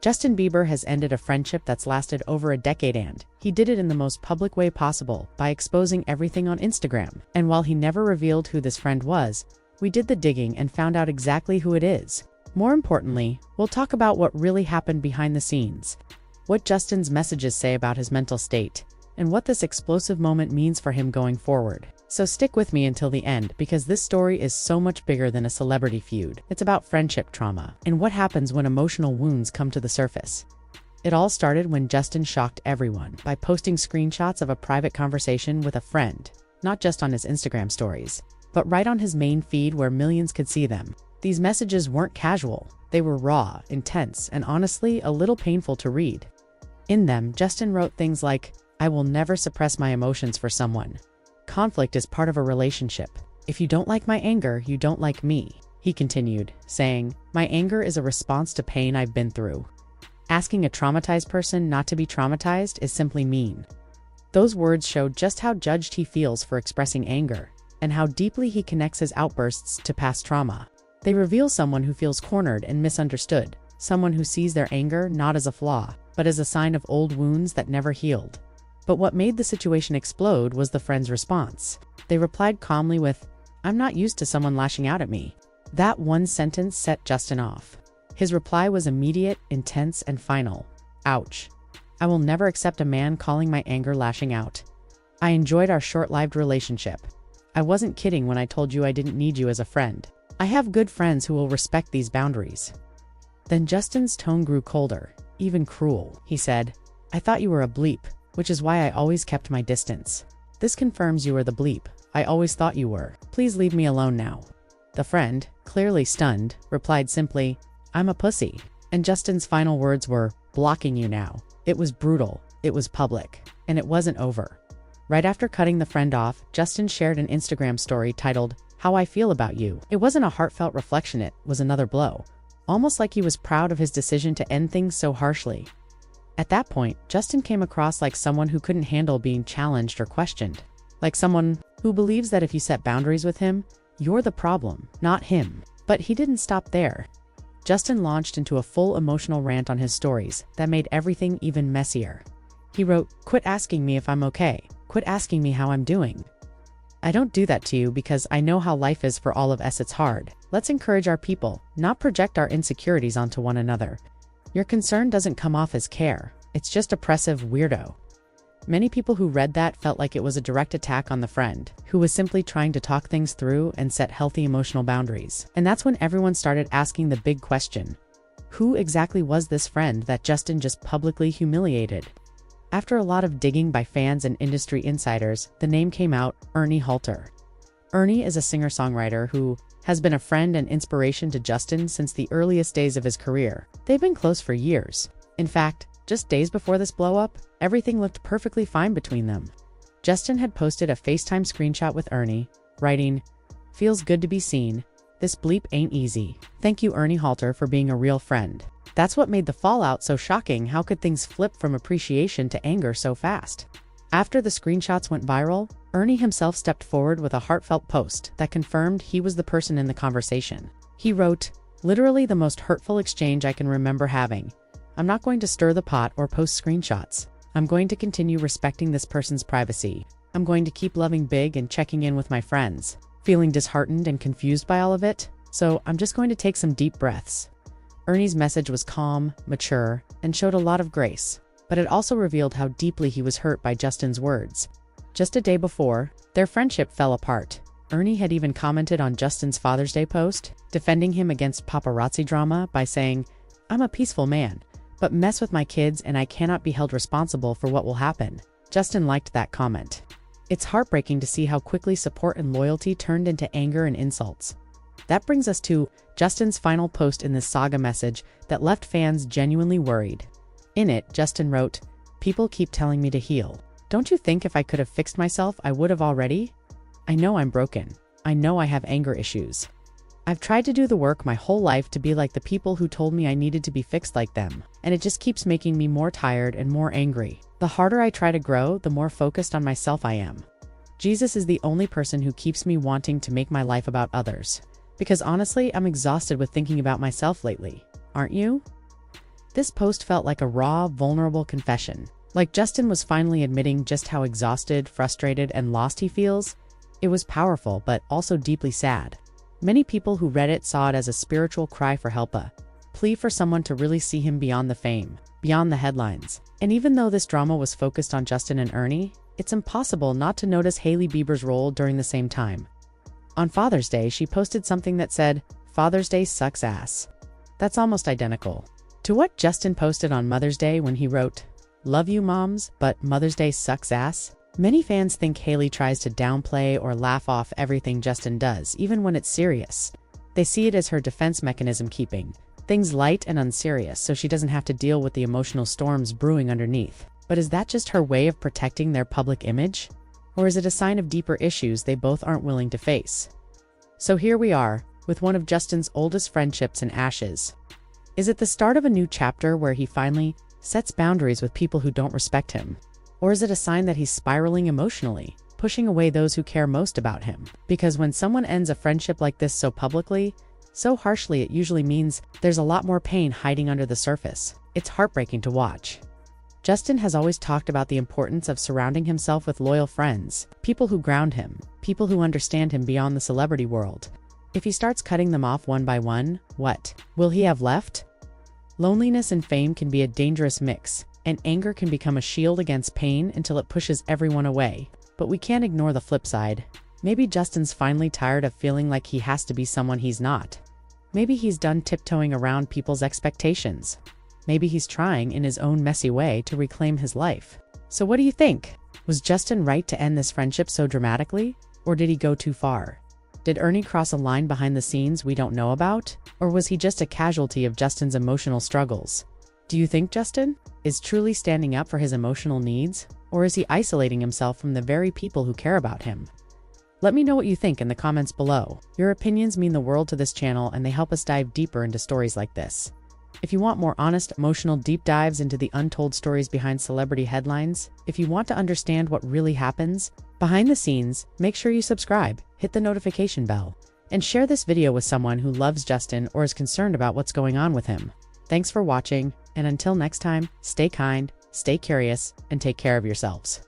Justin Bieber has ended a friendship that's lasted over a decade, and he did it in the most public way possible by exposing everything on Instagram. And while he never revealed who this friend was, we did the digging and found out exactly who it is. More importantly, we'll talk about what really happened behind the scenes, what Justin's messages say about his mental state, and what this explosive moment means for him going forward. So stick with me until the end, because this story is so much bigger than a celebrity feud. It's about friendship trauma and what happens when emotional wounds come to the surface. It all started when Justin shocked everyone by posting screenshots of a private conversation with a friend, not just on his Instagram stories, but right on his main feed where millions could see them. These messages weren't casual. They were raw, intense, and honestly a little painful to read. In them, Justin wrote things like, "I will never suppress my emotions for someone. Conflict is part of a relationship. If you don't like my anger, you don't like me." He continued, saying, "My anger is a response to pain I've been through. Asking a traumatized person not to be traumatized is simply mean." Those words showed just how judged he feels for expressing anger, and how deeply he connects his outbursts to past trauma. They reveal someone who feels cornered and misunderstood, someone who sees their anger not as a flaw, but as a sign of old wounds that never healed. But what made the situation explode was the friend's response. They replied calmly with, "I'm not used to someone lashing out at me." That one sentence set Justin off. His reply was immediate, intense, and final. "Ouch. I will never accept a man calling my anger lashing out. I enjoyed our short-lived relationship. I wasn't kidding when I told you I didn't need you as a friend. I have good friends who will respect these boundaries." Then Justin's tone grew colder, even cruel. He said, "I thought you were a bleep, which is why I always kept my distance. This confirms you are the bleep I always thought you were. Please leave me alone now." The friend, clearly stunned, replied simply, "I'm a pussy." And Justin's final words were, "Blocking you now." It was brutal, it was public, and it wasn't over. Right after cutting the friend off, Justin shared an Instagram story titled, "How I Feel About You." It wasn't a heartfelt reflection, it was another blow. Almost like he was proud of his decision to end things so harshly. At that point, Justin came across like someone who couldn't handle being challenged or questioned. Like someone who believes that if you set boundaries with him, you're the problem, not him. But he didn't stop there. Justin launched into a full emotional rant on his stories that made everything even messier. He wrote, "Quit asking me if I'm okay. Quit asking me how I'm doing. I don't do that to you because I know how life is for all of us. It's hard. Let's encourage our people, not project our insecurities onto one another. Your concern doesn't come off as care. It's just oppressive weirdo." Many people who read that felt like it was a direct attack on the friend, who was simply trying to talk things through and set healthy emotional boundaries. And that's when everyone started asking the big question. Who exactly was this friend that Justin just publicly humiliated? After a lot of digging by fans and industry insiders, the name came out: Ernie Halter. Ernie is a singer-songwriter who has been a friend and inspiration to Justin since the earliest days of his career. They've been close for years. In fact, just days before this blow-up, everything looked perfectly fine between them. Justin had posted a FaceTime screenshot with Ernie, writing, "Feels good to be seen. This bleep ain't easy. Thank you, Ernie Halter, for being a real friend." That's what made the fallout so shocking. How could things flip from appreciation to anger so fast? After the screenshots went viral, Ernie himself stepped forward with a heartfelt post that confirmed he was the person in the conversation. He wrote, "Literally the most hurtful exchange I can remember having. I'm not going to stir the pot or post screenshots. I'm going to continue respecting this person's privacy. I'm going to keep loving big and checking in with my friends. Feeling disheartened and confused by all of it, so I'm just going to take some deep breaths." Ernie's message was calm, mature, and showed a lot of grace, but it also revealed how deeply he was hurt by Justin's words. Just a day before, their friendship fell apart. Ernie had even commented on Justin's Father's Day post, defending him against paparazzi drama by saying, "I'm a peaceful man, but mess with my kids and I cannot be held responsible for what will happen." Justin liked that comment. It's heartbreaking to see how quickly support and loyalty turned into anger and insults. That brings us to Justin's final post in this saga message that left fans genuinely worried. In it, Justin wrote, "People keep telling me to heal. Don't you think if I could have fixed myself, I would have already? I know I'm broken. I know I have anger issues. I've tried to do the work my whole life to be like the people who told me I needed to be fixed like them, and it just keeps making me more tired and more angry. The harder I try to grow, the more focused on myself I am. Jesus is the only person who keeps me wanting to make my life about others. Because honestly, I'm exhausted with thinking about myself lately. Aren't you?" This post felt like a raw, vulnerable confession. Like Justin was finally admitting just how exhausted, frustrated, and lost he feels. It was powerful, but also deeply sad. Many people who read it saw it as a spiritual cry for help, a plea for someone to really see him beyond the fame, beyond the headlines. And even though this drama was focused on Justin and Ernie, it's impossible not to notice Hailey Bieber's role during the same time. On Father's Day, she posted something that said, "Father's Day sucks ass." That's almost identical to what Justin posted on Mother's Day when he wrote, "Love you moms, but Mother's Day sucks ass." Many fans think Hailey tries to downplay or laugh off everything Justin does, even when it's serious. They see it as her defense mechanism, keeping things light and unserious so she doesn't have to deal with the emotional storms brewing underneath. But is that just her way of protecting their public image? Or is it a sign of deeper issues they both aren't willing to face? So here we are, with one of Justin's oldest friendships in ashes. Is it the start of a new chapter where he finally sets boundaries with people who don't respect him? Or is it a sign that he's spiraling emotionally, pushing away those who care most about him? Because when someone ends a friendship like this so publicly, so harshly, it usually means there's a lot more pain hiding under the surface. It's heartbreaking to watch. Justin has always talked about the importance of surrounding himself with loyal friends, people who ground him, people who understand him beyond the celebrity world. If he starts cutting them off one by one, what will he have left? Loneliness and fame can be a dangerous mix, and anger can become a shield against pain until it pushes everyone away. But we can't ignore the flip side. Maybe Justin's finally tired of feeling like he has to be someone he's not. Maybe he's done tiptoeing around people's expectations. Maybe he's trying, in his own messy way, to reclaim his life. So what do you think? Was Justin right to end this friendship so dramatically? Or did he go too far? Did Ernie cross a line behind the scenes we don't know about? Or was he just a casualty of Justin's emotional struggles? Do you think Justin is truly standing up for his emotional needs? Or is he isolating himself from the very people who care about him? Let me know what you think in the comments below. Your opinions mean the world to this channel, and they help us dive deeper into stories like this. If you want more honest, emotional deep dives into the untold stories behind celebrity headlines, if you want to understand what really happens behind the scenes, make sure you subscribe, hit the notification bell, and share this video with someone who loves Justin or is concerned about what's going on with him. Thanks for watching, and until next time, stay kind, stay curious, and take care of yourselves.